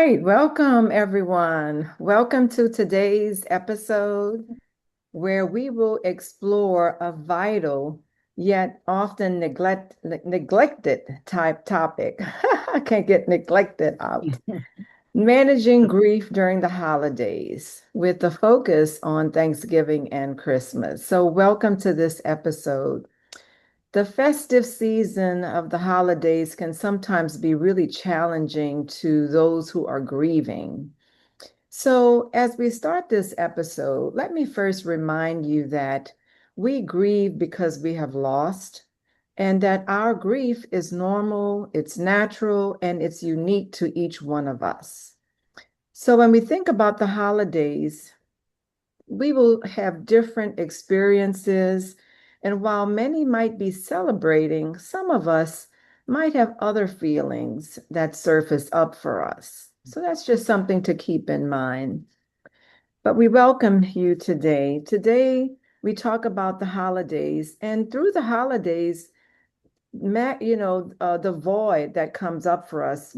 right, welcome everyone. Welcome to today's episode where we will explore a vital yet often neglected type topic. I can't get neglected out. Managing grief during the holidays with the focus on Thanksgiving and Christmas. So, welcome to this episode. The festive season of the holidays can sometimes be really challenging to those who are grieving. So, as we start this episode, let me first remind you that we grieve because we have lost, and that our grief is normal, it's natural, and it's unique to each one of us. So, when we think about the holidays, we will have different experiences. And while many might be celebrating, some of us might have other feelings that surface up for us. So that's just something to keep in mind. But we welcome you today. Today, we talk about the holidays, and through the holidays, the void that comes up for us,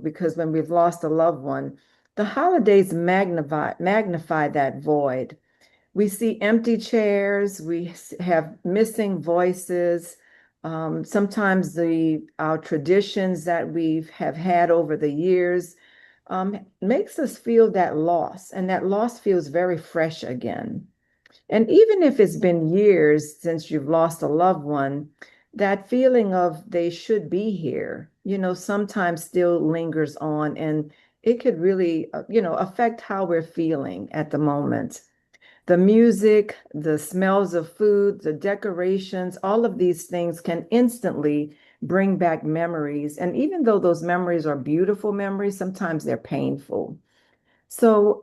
because when we've lost a loved one, the holidays magnify that void. We see empty chairs, have missing voices. Sometimes our traditions that we have had over the years makes us feel that loss, and that loss feels very fresh again. And even if it's been years since you've lost a loved one, that feeling of they should be here, sometimes still lingers on, and it could really, affect how we're feeling at the moment. The music, the smells of food, the decorations, all of these things can instantly bring back memories. And even though those memories are beautiful memories, sometimes they're painful. So,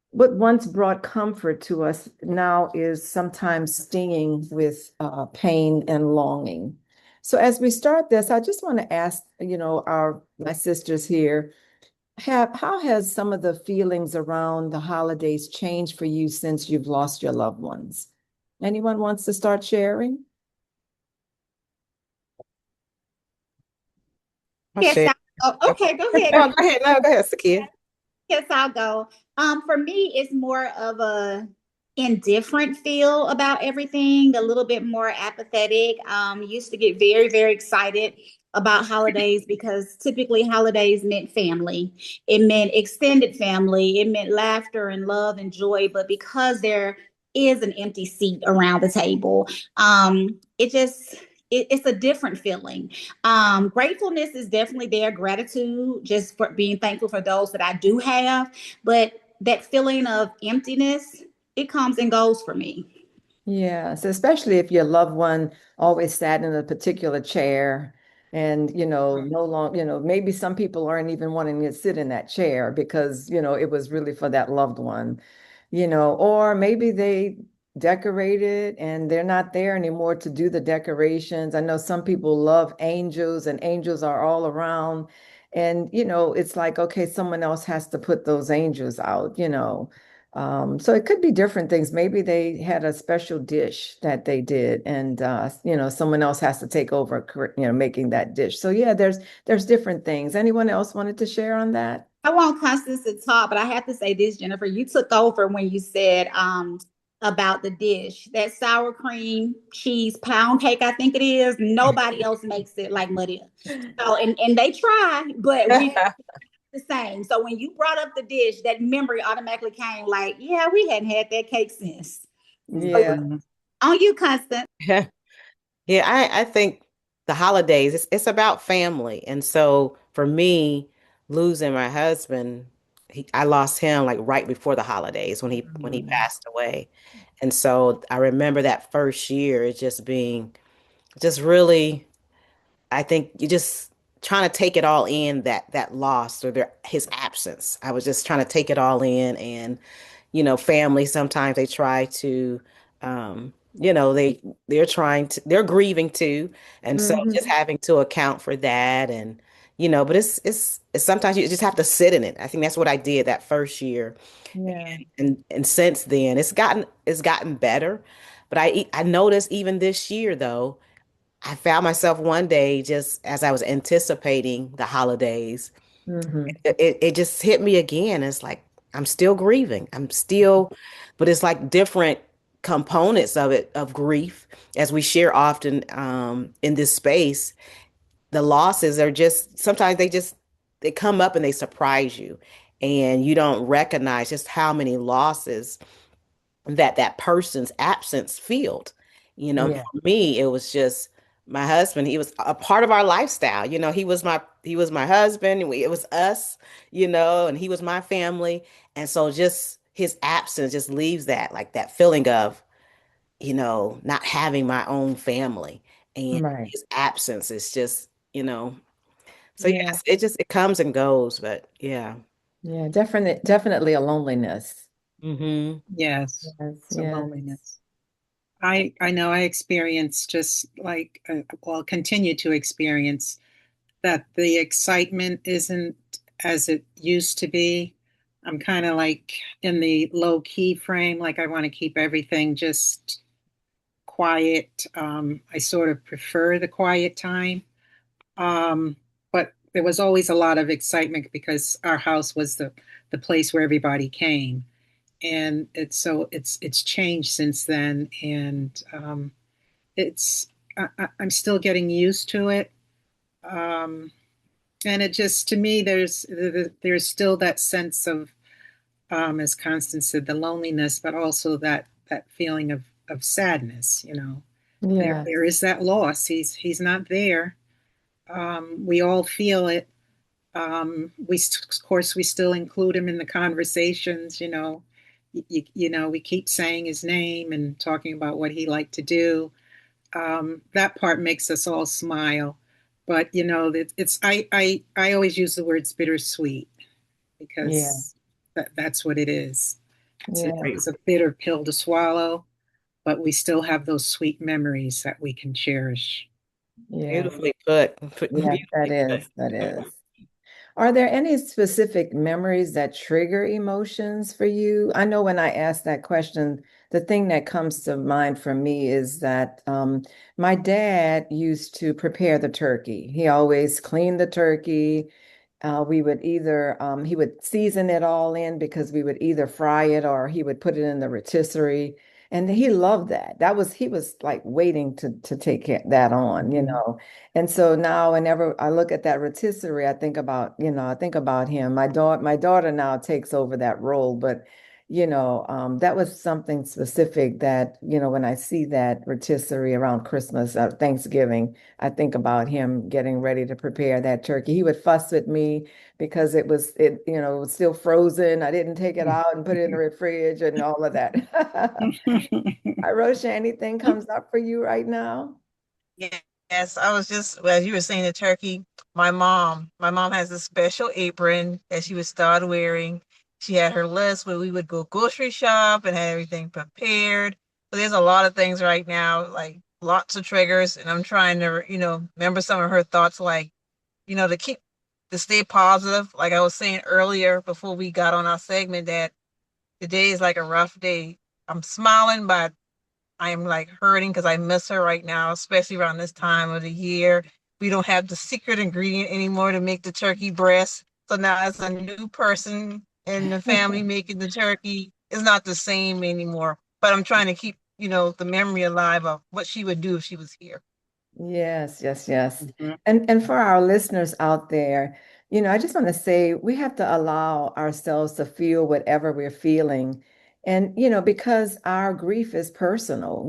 what once brought comfort to us now is sometimes stinging with pain and longing. So, as we start this, I just want to ask, our my sisters here, how has some of the feelings around the holidays changed for you since you've lost your loved ones? Anyone wants to start sharing? I'll Yes, share. okay, go ahead. No, go ahead. No, go ahead, Sakia. Yes, I'll go. For me, it's more of a indifferent feel about everything, a little bit more apathetic. Used to get very, very excited about holidays because typically holidays meant family. It meant extended family. It meant laughter and love and joy. But because there is an empty seat around the table, it's a different feeling. Gratefulness is definitely there, gratitude, just for being thankful for those that I do have. But that feeling of emptiness, it comes and goes for me. Yes, especially if your loved one always sat in a particular chair and, no long, maybe some people aren't even wanting to sit in that chair because, it was really for that loved one, or maybe they decorated and they're not there anymore to do the decorations. I know some people love angels and angels are all around. And, it's like, okay, someone else has to put those angels out. So it could be different things. Maybe they had a special dish that they did, and someone else has to take over, making that dish. So yeah, there's different things. Anyone else wanted to share on that? I want Constance to talk, but I have to say this, Jennifer. You took over when you said about the dish. That sour cream cheese pound cake, I think it is. Nobody else makes it like Maria. So and they try, but we the same. So when you brought up the dish, that memory automatically came like, yeah, we hadn't had that cake since. So Yeah. on you, Constance. Yeah, yeah. I think the holidays, it's about family. And so for me, losing my husband, I lost him like right before the holidays when he Mm. passed away. And so I remember that first year it just being just really, I think you just trying to take it all in that loss or his absence. I was just trying to take it all in, and family sometimes they try to, they're trying to, they're grieving too, and so just Mhm. having to account for that, and but it's sometimes you just have to sit in it. I think that's what I did that first year, Yeah. and since then it's gotten better, but I noticed even this year though. I found myself one day just as I was anticipating the holidays. Hmm. It just hit me again. It's like I'm still grieving. I'm still, but it's like different components of it of grief as we share often in this space. The losses are just sometimes they come up and they surprise you, and you don't recognize just how many losses that person's absence filled. Yeah. For me, it was just my husband. He was a part of our lifestyle. He was my husband. And it was us, and he was my family. And so just his absence just leaves that like that feeling of, not having my own family. And Right. his absence is just, so Yeah. yes, it comes and goes, but yeah. Yeah. Definitely a loneliness. Hmm. Yes, Yes. it's a Yes. loneliness. I know I experience just like well continue to experience that the excitement isn't as it used to be. I'm kind of like in the low key frame, like I want to keep everything just quiet. I sort of prefer the quiet time. Um, but there was always a lot of excitement because our house was the place where everybody came. And it's changed since then, and it's I'm still getting used to it. Um, and it just to me there's still that sense of as Constance said, the loneliness, but also that feeling of sadness. Yeah. There is that loss. He's not there. We all feel it. Of course we still include him in the conversations. We keep saying his name and talking about what he liked to do. That part makes us all smile. But it's I always use the words bittersweet Yeah. because that's what it is. Yeah. It's a bitter pill to swallow, but we still have those sweet memories that we can cherish. Yeah. Beautifully put. Yeah. That Beautifully put. is. That is. Are there any specific memories that trigger emotions for you? I know when I ask that question, the thing that comes to mind for me is that my dad used to prepare the turkey. He always cleaned the turkey. We would either, he would season it all in because we would either fry it or he would put it in the rotisserie. And he loved that. He was like waiting to take that on, Mhm. And so now whenever I look at that rotisserie, I think about him. My daughter now takes over that role, but that was something specific that, when I see that rotisserie around Christmas, Thanksgiving, I think about him getting ready to prepare that turkey. He would fuss with me because it was still frozen. I didn't take it out and put it in the fridge and all of that. Rosha, anything comes up for you right now? Yes, I was just, well, as you were saying the turkey, my mom has a special apron that she would start wearing. She had her list where we would go grocery shop and had everything prepared. So there's a lot of things right now, like lots of triggers, and I'm trying to, remember some of her thoughts, like, to stay positive. Like I was saying earlier before we got on our segment that today is like a rough day. I'm smiling, but I'm like hurting because I miss her right now, especially around this time of the year. We don't have the secret ingredient anymore to make the turkey breast. So now it's a new person in the family making the turkey. It's not the same anymore. But I'm trying to keep, the memory alive of what she would do if she was here. Yes, yes, yes. Mhm. And for our listeners out there, I just want to say we have to allow ourselves to feel whatever we're feeling. And, because our grief is personal,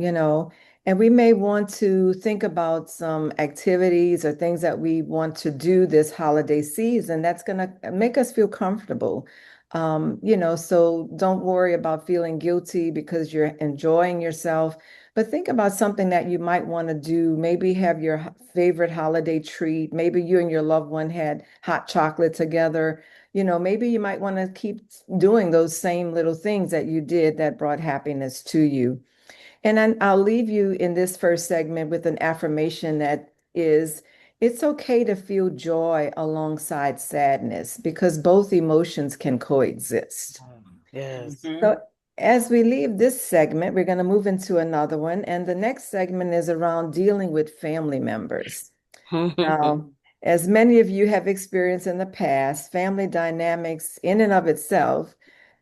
and we may want to think about some activities or things that we want to do this holiday season that's going to make us feel comfortable. So don't worry about feeling guilty because you're enjoying yourself. But think about something that you might want to do. Maybe have your favorite holiday treat. Maybe you and your loved one had hot chocolate together. Maybe you might want to keep doing those same little things that you did that brought happiness to you. And then I'll leave you in this first segment with an affirmation that is, it's okay to feel joy alongside sadness because both emotions can coexist. Yes. Mhm. So, as we leave this segment, we're going to move into another one. And the next segment is around dealing with family members. Now, As many of you have experienced in the past, family dynamics in and of itself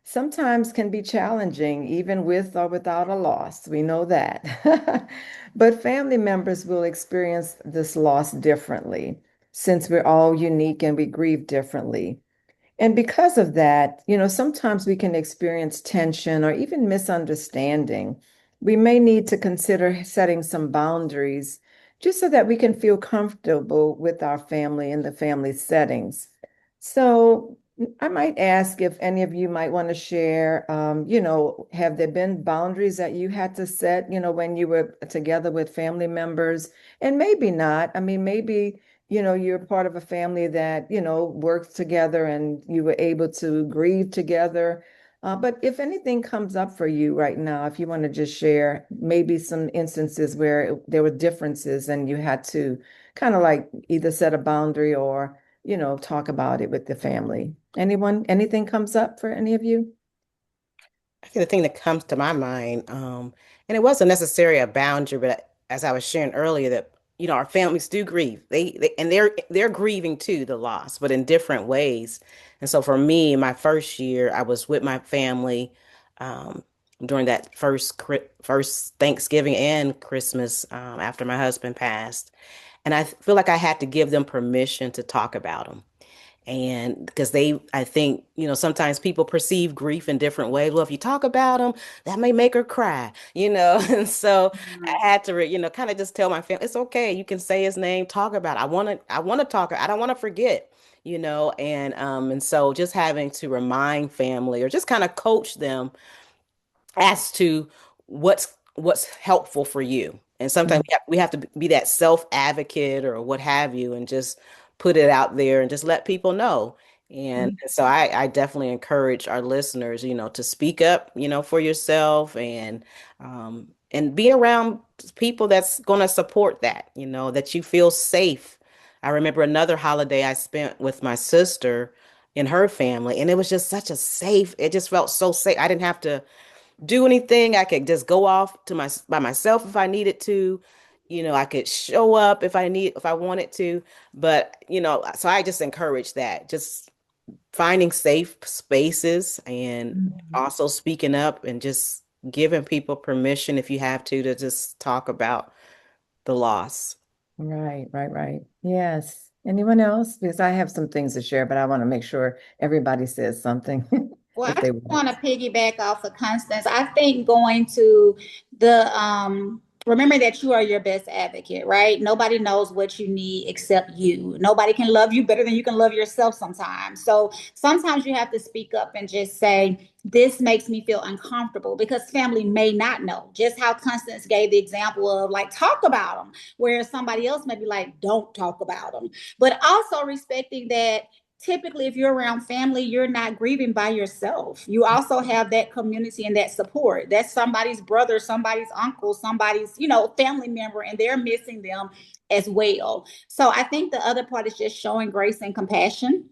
sometimes can be challenging, even with or without a loss. We know that. But family members will experience this loss differently since we're all unique and we grieve differently. And because of that, sometimes we can experience tension or even misunderstanding. We may need to consider setting some boundaries just so that we can feel comfortable with our family in the family settings. So I might ask if any of you might want to share, have there been boundaries that you had to set, when you were together with family members? And maybe not. I mean, maybe you're part of a family that, works together and you were able to grieve together. But if anything comes up for you right now, if you want to just share maybe some instances where there were differences and you had to kind of like either set a boundary or, talk about it with the family. Anything comes up for any of you? I think the thing that comes to my mind, and it wasn't necessarily a boundary, but as I was sharing earlier, that our families do grieve. They're grieving too the loss, but in different ways. And so for me, my first year, I was with my family um, during that first Thanksgiving and Christmas after my husband passed, and I feel like I had to give them permission to talk about them. And because I think, sometimes people perceive grief in different ways. Well, if you talk about them, that may make her cry, And so I had to, kind of just tell my family, it's okay. You can say his name, talk about it. I want to talk. I don't want to forget, and so just having to remind family or just kind of coach them as to what's helpful for you. And sometimes we have to be that self advocate or what have you, and just put it out there and just let people know. And Mhm. so I definitely encourage our listeners, to speak up, for yourself and be around people that's going to support that, that you feel safe. I remember another holiday I spent with my sister and her family, and it was just such a safe, it just felt so safe. I didn't have to do anything. I could just go off by myself if I needed to. I could show up if I wanted to. But, so I just encourage that. Just finding safe spaces and Mhm. also speaking up and just giving people permission if you have to just talk about the loss. Right, right, right. Yes. Anyone else? Because I have some things to share, but I want to make sure everybody says something Well, if I they just want. want to piggyback off of Constance. I think going to the remember that you are your best advocate, right? Nobody knows what you need except you. Nobody can love you better than you can love yourself sometimes. So sometimes you have to speak up and just say, this makes me feel uncomfortable because family may not know. Just how Constance gave the example of like, talk about them, where somebody else may be like, don't talk about them. But also respecting that typically if you're around family, you're not grieving by yourself. You also have that community and that support. That's somebody's brother, somebody's uncle, somebody's, family member, and they're missing them as well. So I think the other part is just showing grace and compassion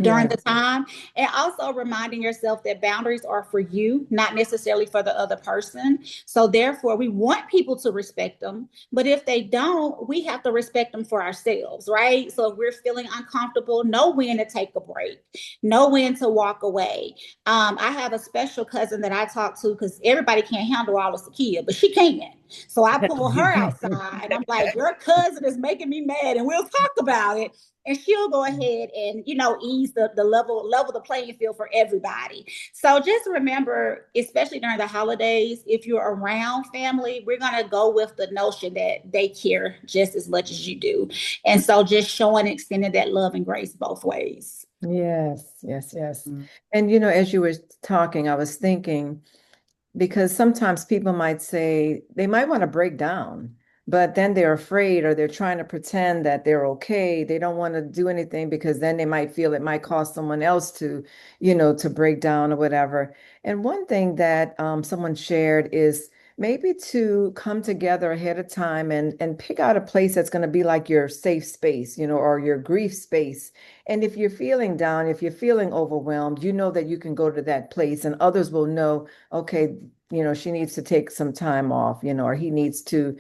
during Yeah. the time, and also reminding yourself that boundaries are for you, not necessarily for the other person. So therefore we want people to respect them, but if they don't, we have to respect them for ourselves, right? So if we're feeling uncomfortable, know when to take a break, know when to walk away. I have a special cousin that I talk to because everybody can't handle all the Sakia, but she can. So I pull her outside and I'm like, your cousin is making me mad and we'll talk about it, and she'll go ahead and ease the level the playing field for everybody. So just remember, especially during the holidays, if you're around family, we're going to go with the notion that they care just as much as you do, and so just showing extending that love and grace both ways. Yes, yes, yes. Mm. And as you were talking, I was thinking, because sometimes people might say they might want to break down, but then they're afraid or they're trying to pretend that they're okay. They don't want to do anything because then they might feel it might cause someone else to break down or whatever. And one thing that someone shared is maybe to come together ahead of time and pick out a place that's going to be like your safe space, or your grief space. And if you're feeling down, if you're feeling overwhelmed, you know that you can go to that place and others will know, okay, she needs to take some time off, or he needs to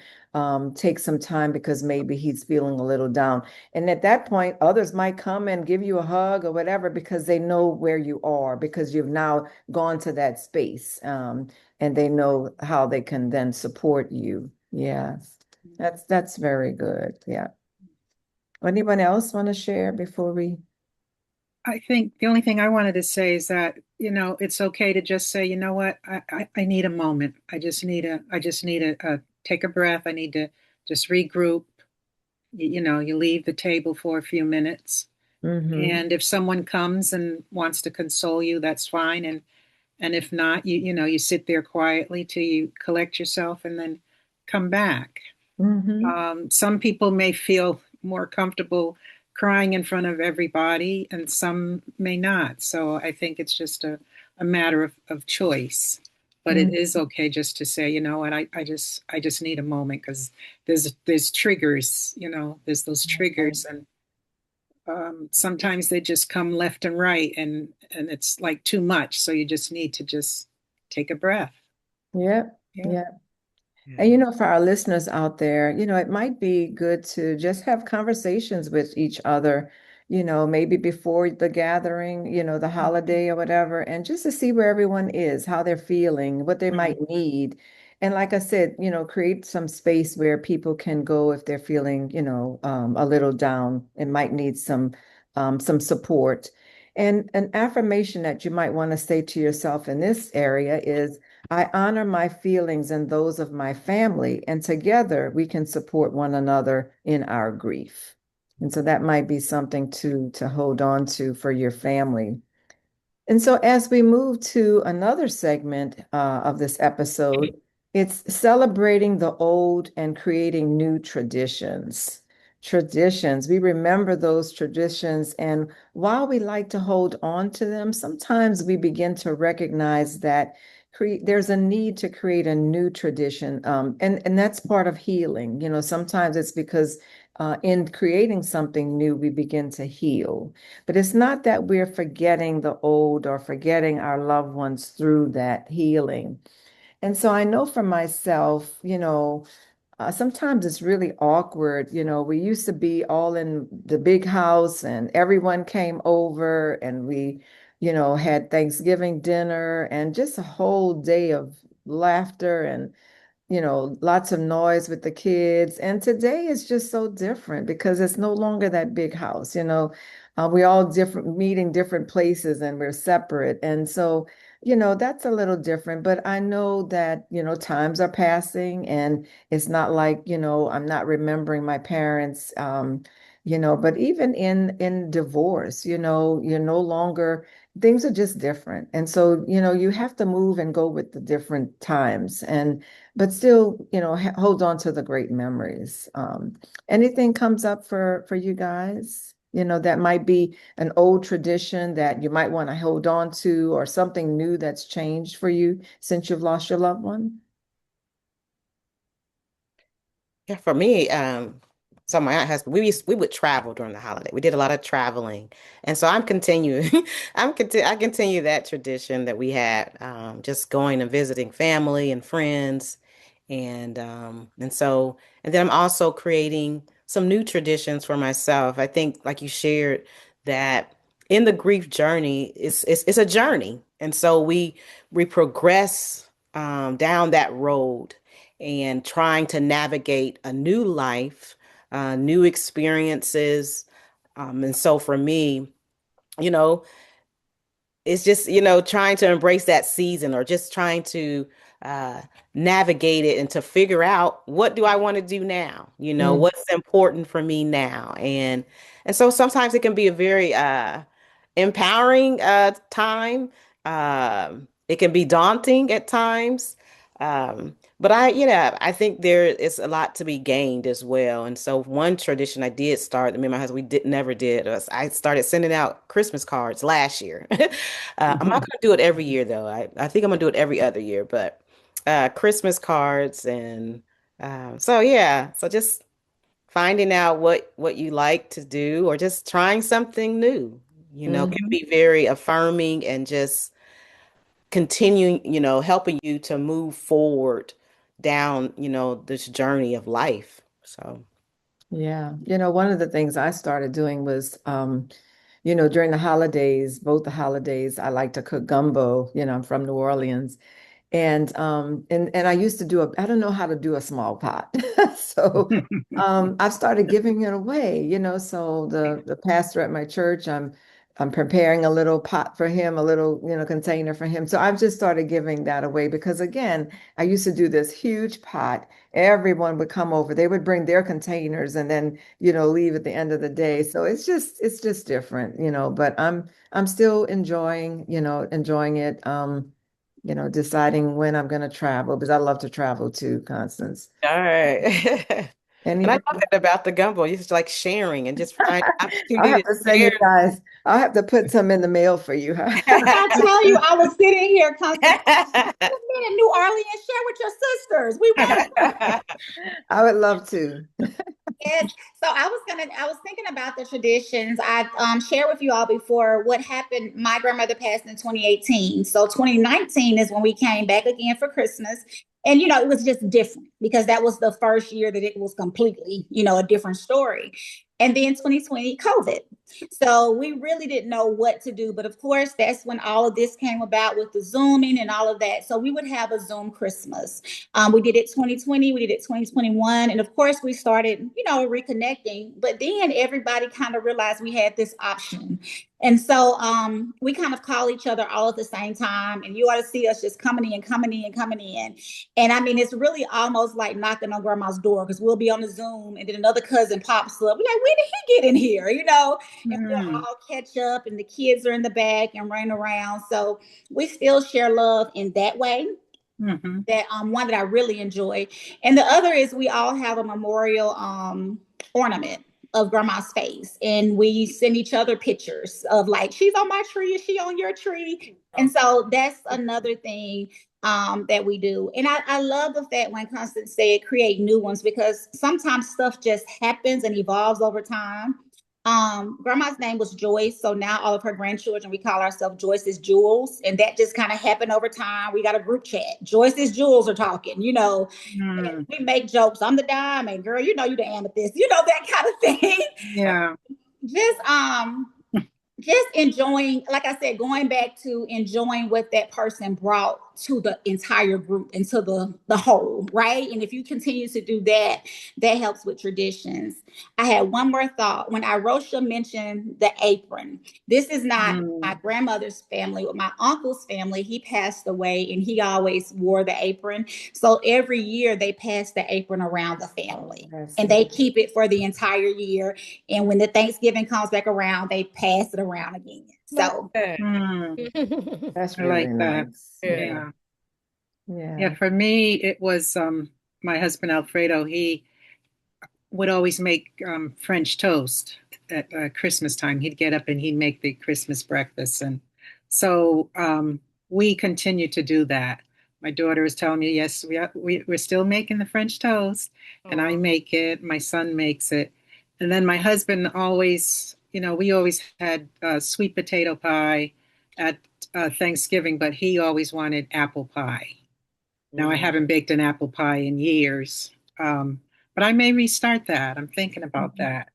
take some time because maybe he's feeling a little down. And at that point, others might come and give you a hug or whatever because they know where you are, because you've now gone to that space, and they know how they can then support you. Yes, that's very good. Yeah. Anyone else want to share before we? I think the only thing I wanted to say is that, it's okay to just say, you know what, I need a moment. I just need to take a breath. I need to just regroup. You leave the table for a few minutes. Mm-hmm. And if someone comes and wants to console you, that's fine. And if not, you sit there quietly till you collect yourself and then come back. Mm-hmm. Some people may feel more comfortable crying in front of everybody, and some may not. So I think it's just a matter of choice. But it is okay just to say, you know what, I just need a moment because there's triggers, there's those triggers, and sometimes they just come left and right, and it's like too much. So you just need to just take a breath. Yeah. Yeah. Yeah. And Yeah. for our listeners out there, it might be good to just have conversations with each other, maybe before the gathering, the holiday or whatever, and just to see where everyone is, how they're feeling, what they Mm. might need. And like I said, create some space where people can go if they're feeling, a little down and might need some support. And an affirmation that you might want to say to yourself in this area is, I honor my feelings and those of my family, and together we can support one another in our grief. And so that might be something to hold on to for your family. And so, as we move to another segment of this episode, it's celebrating the old and creating new traditions. Traditions, we remember those traditions, and while we like to hold on to them, sometimes we begin to recognize that there's a need to create a new tradition, and that's part of healing. Sometimes it's because in creating something new, we begin to heal. But it's not that we're forgetting the old or forgetting our loved ones through that healing. And so I know for myself, sometimes it's really awkward. We used to be all in the big house and everyone came over and we, had Thanksgiving dinner and just a whole day of laughter and lots of noise with the kids. And today is just so different because it's no longer that big house. We all different, meeting different places and we're separate. And so, that's a little different. But I know that, times are passing and it's not like, I'm not remembering my parents. But even in divorce, you're no longer, things are just different. And so, you have to move and go with the different times. And but still, hold on to the great memories. Anything comes up for you guys, that might be an old tradition that you might want to hold on to, or something new that's changed for you since you've lost your loved one? Yeah, for me, so my aunt has we would travel during the holiday. We did a lot of traveling, and so I'm continuing. I continue that tradition that we had, just going and visiting family and friends, and then I'm also creating some new traditions for myself. I think, like you shared, that in the grief journey, it's a journey, and so we progress down that road and trying to navigate a new life, new experiences. And so for me, you know, it's just, trying to embrace that season or just trying to uh, navigate it and to figure out what do I want to do now? Mm, What's important for me now? And so sometimes it can be a very empowering time. It can be daunting at times. But I think there is a lot to be gained as well. And so one tradition I did start, me and my husband, we did never did, was I started sending out Christmas cards last year. I'm not mhm, gonna do it every year though. I think I'm gonna do it every other year, but Christmas cards and so yeah, so just finding out what you like to do or just trying something new, can mhm, be very affirming and just continuing, helping you to move forward down, this journey of life. So, Yeah. One of the things I started doing was, during the holidays, both the holidays, I like to cook gumbo. I'm from New Orleans. And I used to I don't know how to do a small pot. So I've started giving it away, so the pastor at my church, I'm preparing a little pot for him, a little, container for him. So I've just started giving that away because again, I used to do this huge pot. Everyone would come over, they would bring their containers and then, leave at the end of the day. So it's just different, but I'm still enjoying it. Deciding when I'm going to travel because I love to travel too, Constance. all right. And I Anything? love that about the gumbo. It's just like sharing and just find I'll opportunity have to to send you share. guys. I'll have to put some in the mail for you, huh? I tell you, I was sitting here constantly. You've been in New Orleans, share with your sisters. We want to. I would love to. Yes. So I was thinking about the traditions. I shared with you all before what happened. My grandmother passed in 2018. So 2019 is when we came back again for Christmas. And, it was just different because that was the first year that it was completely, a different story. And then 2020, COVID. So we really didn't know what to do. But of course, that's when all of this came about with the Zooming and all of that. So we would have a Zoom Christmas. We did it 2020, we did it 2021. And of course, we started, reconnecting. But then everybody kind of realized we had this option. And so we kind of call each other all at the same time. And you ought to see us just coming in, coming in, coming in. And I mean, it's really almost like knocking on grandma's door because we'll be on the Zoom and then another cousin pops up. We're like, when did he get in here? And we'll Mm, all catch up and the kids are in the back and running around. So we still share love in that way. mhm. That one that I really enjoy. And the other is we all have a memorial ornament of grandma's face. And we send each other pictures of like, she's on my tree, is she on your tree? And so that's another thing that we do. And I love the fact when Constance said create new ones because sometimes stuff just happens and evolves over time. Grandma's name was Joyce, so now all of her grandchildren we call ourselves Joyce's Jewels, and that just kind of happened over time. We got a group chat. Joyce's Jewels are talking, and Mm, we make jokes. I'm the diamond girl, you the amethyst, that kind of thing. yeah. Just just enjoying, like I said, going back to enjoying what that person brought to the entire group and to the whole, right? And if you continue to do that, that helps with traditions. I had one more thought. When Irosha mentioned the apron, this is not my Mm, grandmother's family, but my uncle's family. He passed away and he always wore the apron. So every year they pass the apron around the family That's and nice. they keep it for the entire year. And when the Thanksgiving comes back around, they pass it around again. Love So that. mm. That's I really like that. nice. Yeah. Yeah. Yeah, Yeah. for me, it was my husband Alfredo. He would always make French toast at Christmas time. He'd get up and he'd make the Christmas breakfast. And so we continue to do that. My daughter was telling me, yes, we're still making the French toast. And I Aw. make it, my son makes it. And then my husband always, we always had sweet potato pie at Thanksgiving, but he always wanted apple pie. Now, I Mm, haven't baked an apple pie in years, but I may restart that. I'm thinking about Mhm. that.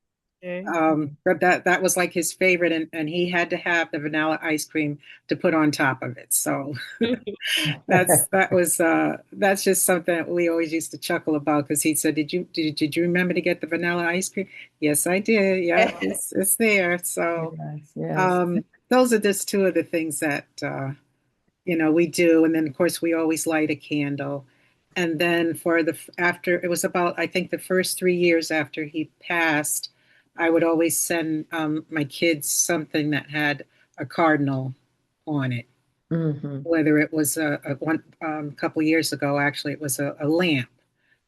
okay. But that was like his favorite, and he had to have the vanilla ice cream to put on top of it. So that's just something that we always used to chuckle about because he said, "Did you remember to get the vanilla ice cream?" Yes, I did. Yeah, it's there. So Yes. Yes. um, those are just two of the things that we do. And then of course we always light a candle. And then for the after it was about I think the first 3 years after he passed, I would always send my kids something that had a cardinal on it. Hmm. Whether it was a one couple years ago, actually, it was a lamp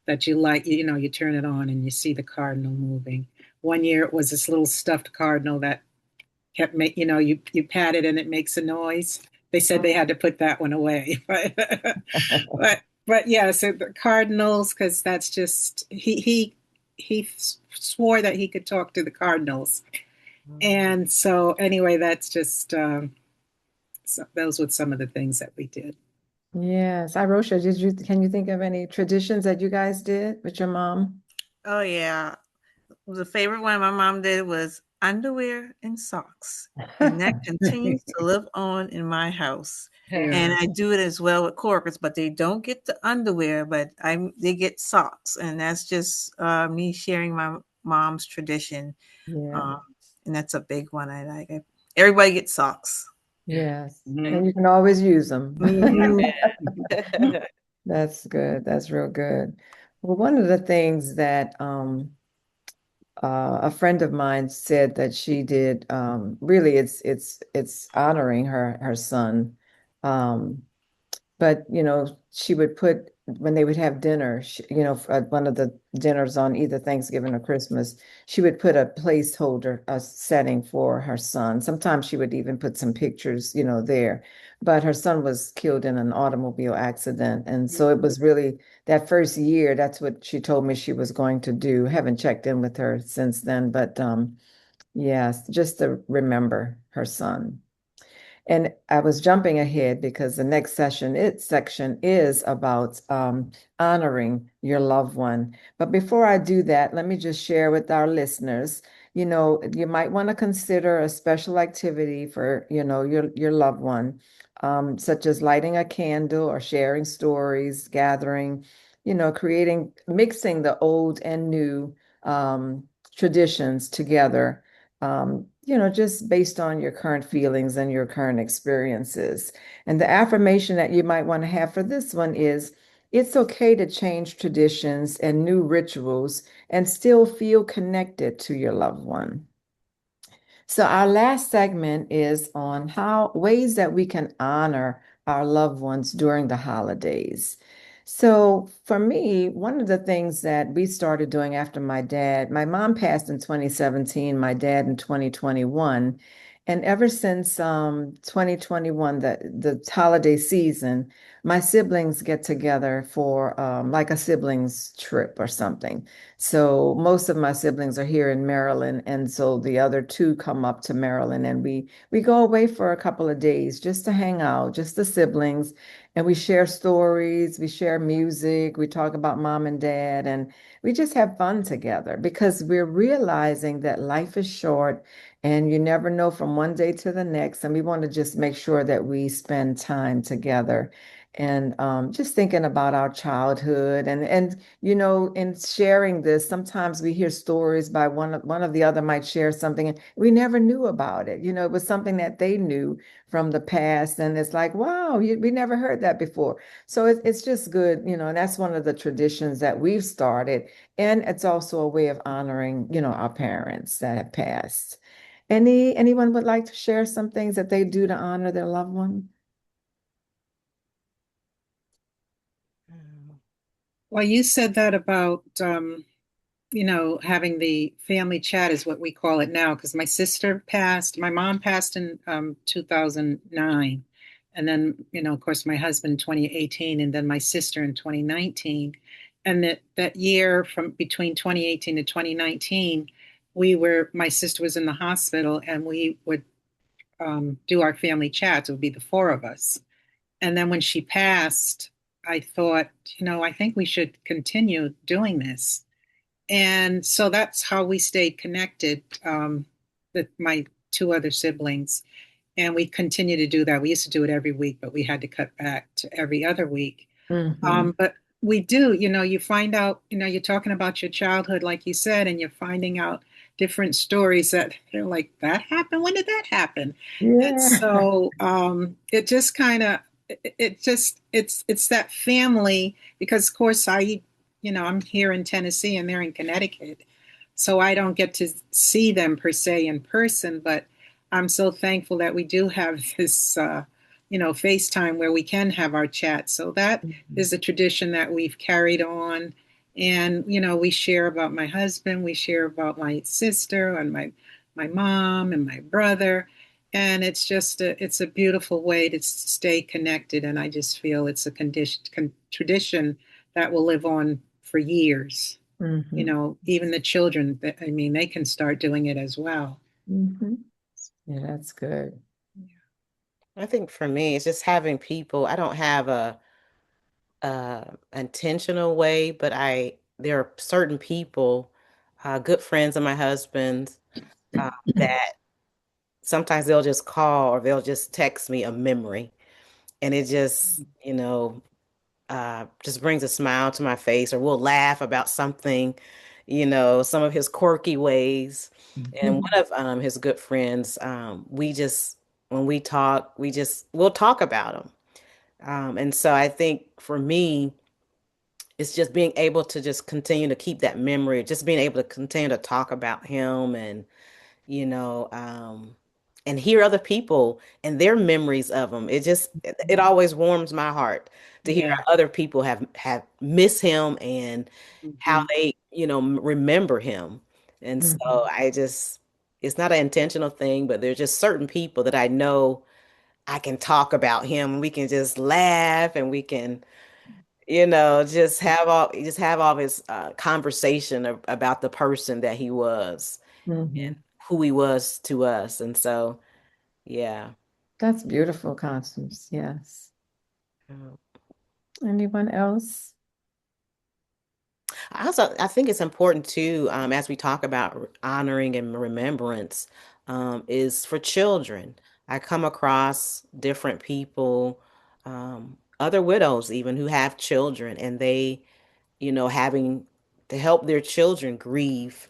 that you light. You turn it on and you see the cardinal moving. One year it was this little stuffed cardinal that kept make you pat it and it makes a noise. They said they had to put that one away, but yeah. So the cardinals, because that's just he swore that he could talk to the cardinals, and so anyway, that's just So those were some of the things that we did. Yes. Irosha, can you think of any traditions that you guys did with your mom? Oh yeah. The favorite one my mom did was underwear and socks. And that continues to live on in my house. Yeah. And I do it as well with coworkers, but they don't get the underwear, but they get socks. And that's just me sharing my mom's tradition. Yeah. Um, and that's a big one I like. Everybody gets socks. Yes. And Mhm. you can always use them. Mhm. Amen. That's good. That's real good. Well, one of the things that a friend of mine said that she did, really it's honoring her son. Um, but she would put when they would have dinner, at one of the dinners on either Thanksgiving or Christmas, she would put a placeholder, a setting for her son. Sometimes she would even put some pictures, there. But her son was killed in an automobile accident, and so it was really that first year. That's what she told me she was going to do. Haven't checked in with her since then, but yes, just to remember her son. And I was jumping ahead because the next section is about honoring your loved one. But before I do that, let me just share with our listeners, you might want to consider a special activity for, your loved one, such as lighting a candle or sharing stories, gathering, mixing the old and new traditions together, just based on your current feelings and your current experiences. And the affirmation that you might want to have for this one is it's okay to change traditions and new rituals and still feel connected to your loved one. So our last segment is on how ways that we can honor our loved ones during the holidays. So for me, one of the things that we started doing after my mom passed in 2017, my dad in 2021. And ever since 2021, the holiday season, my siblings get together for like a siblings trip or something. So most of my siblings are here in Maryland, and so the other two come up to Maryland, and we go away for a couple of days just to hang out, just the siblings, and we share stories, we share music, we talk about mom and dad, and we just have fun together because we're realizing that life is short and you never know from one day to the next, and we want to just make sure that we spend time together. And just thinking about our childhood and in sharing this, sometimes we hear stories by one of the other might share something and we never knew about it. It was something that they knew from the past, and it's like, wow, we never heard that before. So it's just good, and that's one of the traditions that we've started, and it's also a way of honoring, our parents that have passed. Anyone would like to share some things that they do to honor their loved one? Well, you said that about having the family chat is what we call it now, because my mom passed in 2009. And then, of course, my husband in 2018, and then my sister in 2019. And that year from between 2018 to 2019, my sister was in the hospital, and we would do our family chats. It would be the four of us. And then when she passed, I thought, I think we should continue doing this. And so that's how we stayed connected, with my two other siblings. And we continue to do that. We used to do it every week, but we had to cut back to every other week. Hmm. But we do, you find out, you're talking about your childhood, like you said, and you're finding out different stories that they're like, that happened? When did that happen? And Yeah. so it just kind of, it just, it's that family, because of course I'm here in Tennessee and they're in Connecticut. So I don't get to see them per se in person, but I'm so thankful that we do have this, FaceTime where we can have our chat. So that is a tradition that we've carried on. And, we share about my husband, we share about my sister and my mom and my brother. And it's a beautiful way to stay connected. And I just feel it's a tradition that will live on for years. Hmm. Even the children, I mean, they can start doing it as well. Hmm. Yeah, that's good. I think for me, it's just having people. I don't have a intentional way, but there are certain people, good friends of my husband's, uh, that sometimes they'll just call or they'll just text me a memory, and it just, just brings a smile to my face, or we'll laugh about something, some of his quirky ways. And one of his good friends, we just, when we talk, we'll talk about him. And so I think for me, it's just being able to just continue to keep that memory, just being able to continue to talk about him you know, um, and hear other people and their memories of him. It always warms my heart to hear Yeah. how other people have miss him and how Mhm. they, remember him. And so Mhm. it's not an intentional thing, but there's just certain people that I know I can talk about him. We can just laugh and we can, just have all his conversation about the person that he was, Mhm. who he was to us. And so, yeah. That's beautiful, Constance. Yes. Um, Anyone else? I think it's important too, as we talk about honoring and remembrance, is for children. I come across different people, other widows even who have children, and they, having to help their children grieve,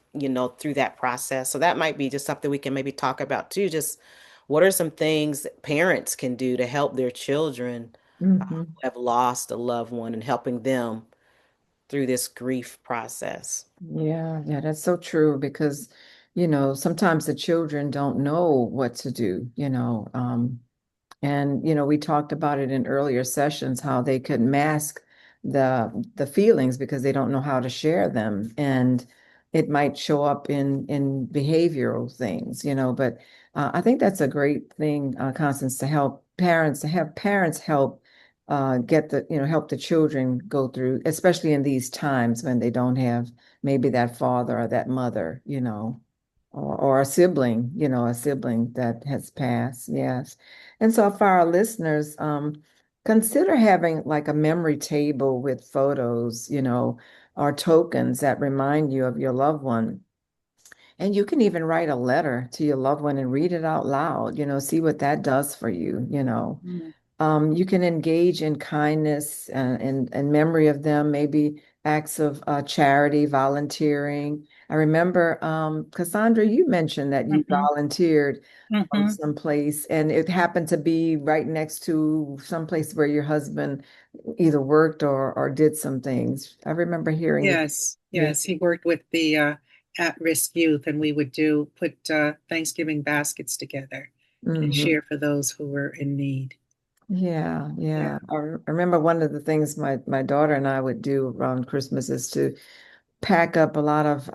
through that process. So that might be just something we can maybe talk about too. Just what are some things that parents can do to help their children Hmm. who have lost a loved one and helping them through this grief process? Yeah, yeah, that's so true because, sometimes the children don't know what to do, and we talked about it in earlier sessions how they could mask the feelings because they don't know how to share them, and it might show up in behavioral things, but I think that's a great thing, Constance, to help parents to have parents help get help the children go through, especially in these times when they don't have maybe that father or that mother, or a sibling that has passed. Yes. And so for our listeners, consider having like a memory table with photos, or tokens that remind you of your loved one. And you can even write a letter to your loved one and read it out loud, see what that does for you. Mm. You can engage in kindness and memory of them, maybe acts of charity, volunteering. I remember, Cassandra, you mentioned that you Mhm. volunteered Mhm. someplace, and it happened to be right next to someplace where your husband either worked or did some things. I remember hearing you. Yes, Yeah. yes. He worked with the at-risk youth, and we would put Thanksgiving baskets together and Hmm. share for those who were in need. Yeah, Yeah. yeah. I remember one of the things my daughter and I would do around Christmas is to pack up a lot of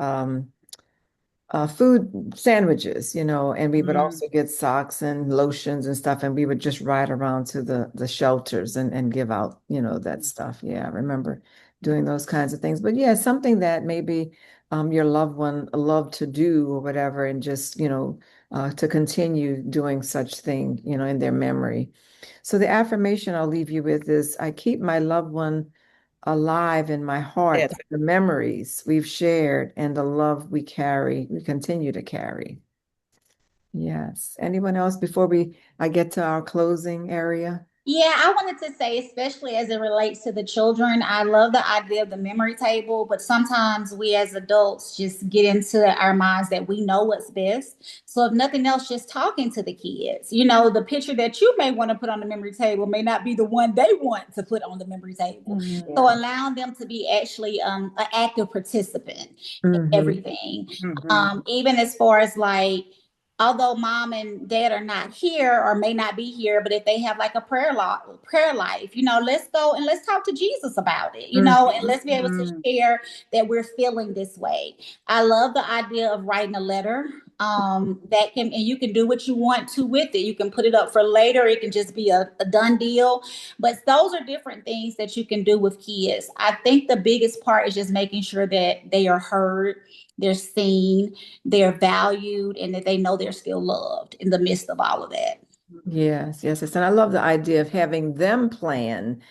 food sandwiches, and we would Mm. also get socks and lotions and stuff, and we would just ride around to the shelters and give out, that stuff. Yeah, I remember doing those kinds of things. But yeah, something that maybe your loved one loved to do or whatever, and just, to continue doing such thing, in their memory. So the affirmation I'll leave you with is I keep my loved one alive in my heart, Yes. the memories we've shared and the love we continue to carry. Yes. Anyone else before I get to our closing area? Yeah, I wanted to say, especially as it relates to the children, I love the idea of the memory table, but sometimes we as adults just get into our minds that we know what's best. So, if nothing else, just talking to the kids. The picture that you may want to put on the memory table may not be the one they want to put on the memory table. Mhm. So, allowing them to be actually an active participant in Hmm. everything, Mhm. even as far as like, although mom and dad are not here or may not be here, but if they have like a prayer life, let's go and let's talk to Jesus about it, and Hmm. let's be able to Mm. share that we're feeling this way. I love the idea of writing a letter. That can, and you can do what you want to with it. You can put it up for later. It can just be a done deal. But those are different things that you can do with kids. I think the biggest part is just making sure that they are heard, they're seen, they're valued, and that they know they're still loved in the midst of all of that. Yes, yes, yes. And I love the idea of having them plan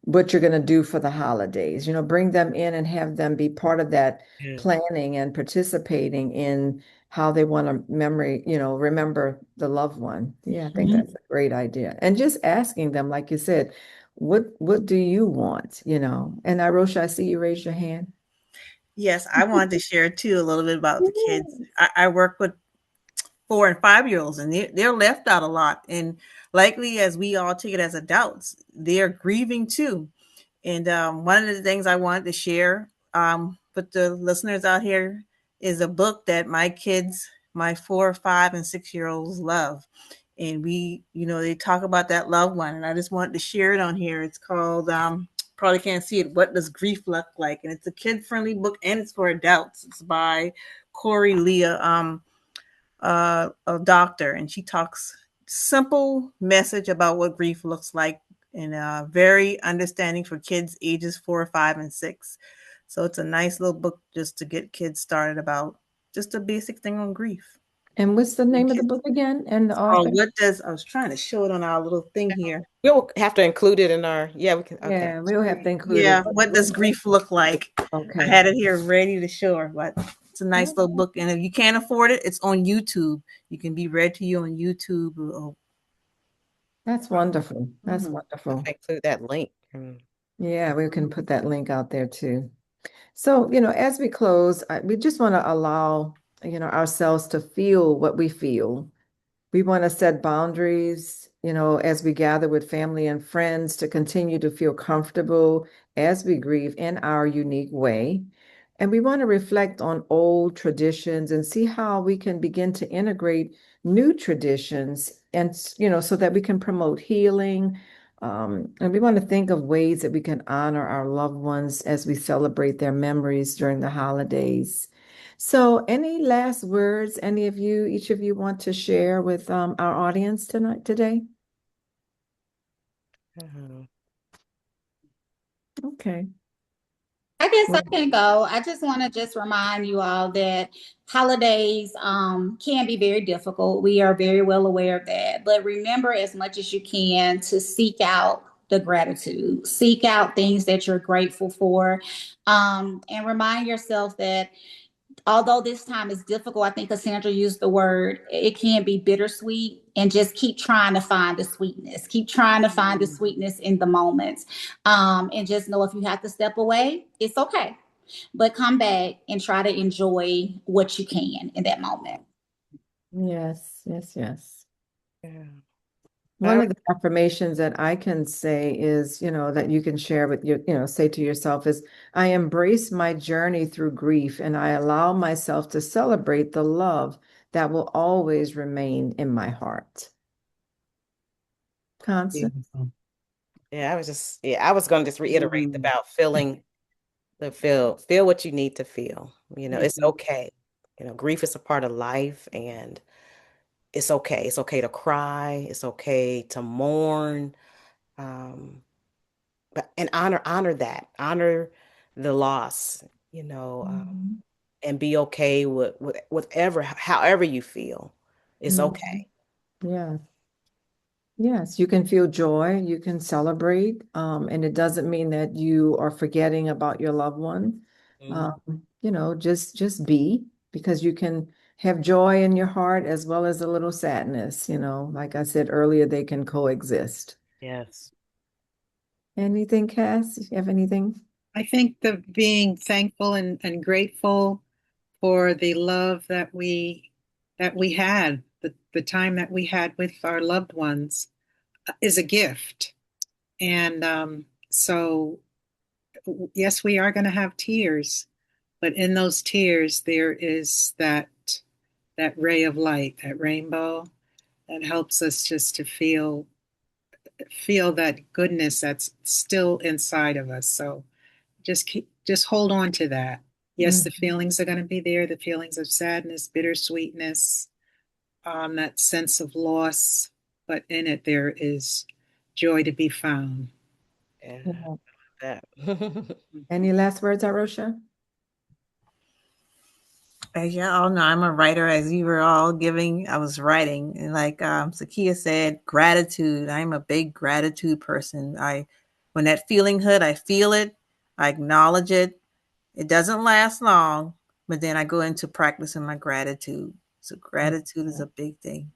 what you're going to do for the holidays. Bring them in and have them be part of that Yes. planning and participating in how they want to remember the loved one. Yeah, I think Mhm. that's a great idea. And just asking them, like you said, what do you want? And Irosha, I see you raise your hand. Yes, I wanted to share too a little bit about the kids. Yes. I work with 4 and 5 year olds, and they're left out a lot. And likely, as we all take it as adults, they're grieving too. And one of the things I wanted to share with the listeners out here is a book that my kids, my 4, 5, and 6 year olds love. And they talk about that loved one. And I just wanted to share it on here. It's called, probably can't see it, What Does Grief Look Like? And it's a kid friendly book and it's for adults. It's by Corey Leah, a doctor. And she talks simple message about what grief looks like and very understanding for kids ages 4, 5, and 6. So it's a nice little book just to get kids started about just a basic thing on grief. And what's the And name of the kids, book again and the oh, author? what does I was trying to show it on our little thing here. We'll have to include it in our, yeah, we can, okay. Yeah, we'll have to include it. Yeah, what does grief look like? I Okay. had it here ready to show her, but it's a nice little book. And if you can't afford it, it's on YouTube. You can be read to you on YouTube. That's wonderful. That's Mhm. wonderful. Include that link. Yeah, we can put that link out there too. So, as we close, we just want to allow, ourselves to feel what we feel. We want to set boundaries, as we gather with family and friends to continue to feel comfortable as we grieve in our unique way. And we want to reflect on old traditions and see how we can begin to integrate new traditions and, so that we can promote healing. And we want to think of ways that we can honor our loved ones as we celebrate their memories during the holidays. So, any last words, each of you want to share with our audience today? Mhm. Okay. I guess I Well, can go. I just want to just remind you all that holidays can be very difficult. We are very well aware of that. But remember as much as you can to seek out the gratitude, seek out things that you're grateful for, and remind yourself that although this time is difficult, I think Cassandra used the word, it can be bittersweet, and just keep trying to find the sweetness. Keep trying to find the sweetness in the moments. And just know if you have to step away, it's okay. But come back and try to enjoy what you can in that moment. yes, yes, yes. Yeah. One of the affirmations that I can say is, that you can share with say to yourself is, I embrace my journey through grief and I allow myself to celebrate the love that will always remain in my heart. Constance? Beautiful. Yeah, I was going to just reiterate Mm. about feel what you need to feel. It's Mhm. okay. Grief is a part of life and it's okay. It's okay to cry. It's okay to mourn. Um, and honor that. Honor the loss, Mhm. and be okay with whatever, however you feel. It's Mhm. okay. Yeah. Yes, you can feel joy, you can celebrate, and it doesn't mean that you are forgetting about your loved one. Mhm. Just be, because you can have joy in your heart as well as a little sadness, like I said earlier, they can coexist. Yes. Anything, Cass? You have anything? I think the being thankful and grateful for the love that we had, the time that we had with our loved ones is a gift. And so, yes, we are going to have tears, but in those tears, there is that ray of light, that rainbow that helps us just to feel that goodness that's still inside of us. So just hold on to that. Yes, the Mhm. feelings are going to be there, the feelings of sadness, bittersweetness, that sense of loss, but in it there is joy to be found. Yeah. Yeah. That. Any last words, Arosha? As y'all know, I'm a writer. As you were all giving, I was writing, and like Sakia said, gratitude. I'm a big gratitude person. When that feeling hit, I feel it, I acknowledge it. It doesn't last long, but then I go into practicing my gratitude. So gratitude is a big thing.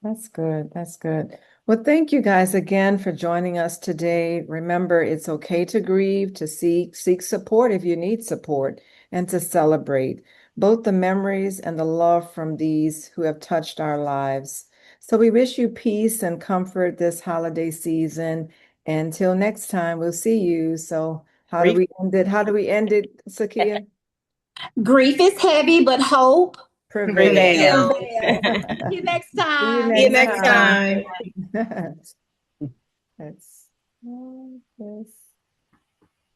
That's good. That's good. Well, thank you guys again for joining us today. Remember, it's okay to grieve, to seek support if you need support, and to celebrate both the memories and the love from these who have touched our lives. So we wish you peace and comfort this holiday season. Until next time, we'll see you. So how do Grief we end it? How do we end it, Sakia? Grief is heavy, but hope Prevail. Prevail. prevails. See you next See you time. See you next next time. time. That's, yes.